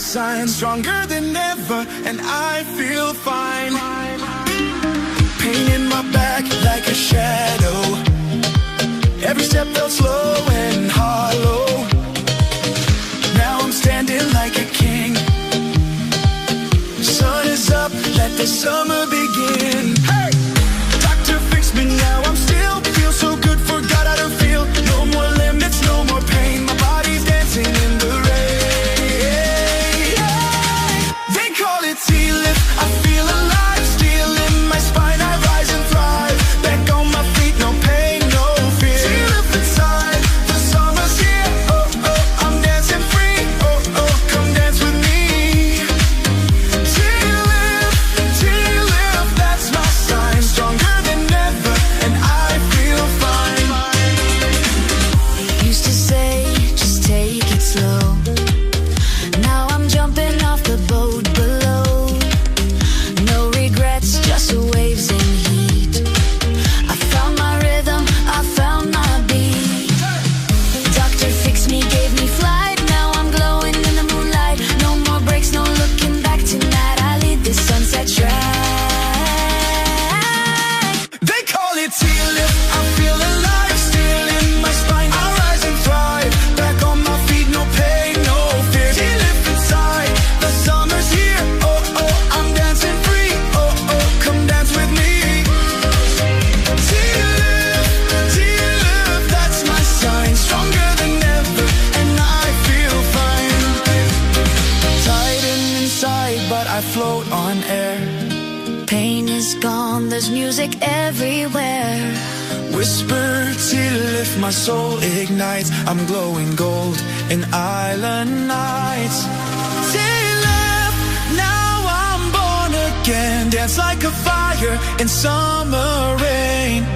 sign, stronger than ever, and I feel fine. Pain in my back like a shadow. Every step felt slow and hollow. Now I'm standing like a king. Sun is up, let the summer begin. Hey! Doctor, fix me now, I'm still feel so good, forgot how to feel. No more limits, no more pain, my body's dancing in the rain. They call it T-lift, I feel alive, still in my spine, I rise and thrive. Back on my feet, no pain, no fear. T-lift inside, the summer's here. Oh, oh, I'm dancing free. Oh, oh, come dance with me. T-lift, that's my sign. Stronger than ever, and I feel fine. Used to say, just take it slow. Now I'm jumping off the boat below. No regrets, just waves and heat. I found my rhythm, I found my beat. Doctor fixed me, gave me flight. Now I'm glowing in the moonlight. No more breaks, no looking back. Tonight I lead this sunset track. They call it T-lift, I feel alive, still in my spine, I rise and thrive. Back on my feet, no pain, no fear. T-lift inside, the summer's here. Oh, oh, I'm dancing free. Oh, oh, come dance with me. T-lift, that's my sign. Stronger than ever, and I feel fine. Tighten inside, but I float on air. Pain is gone, there's music everywhere. Whisper T-lift, my soul ignites. I'm glowing gold in island nights. T-lift, now I'm born again. Dance like a fire in summer rain.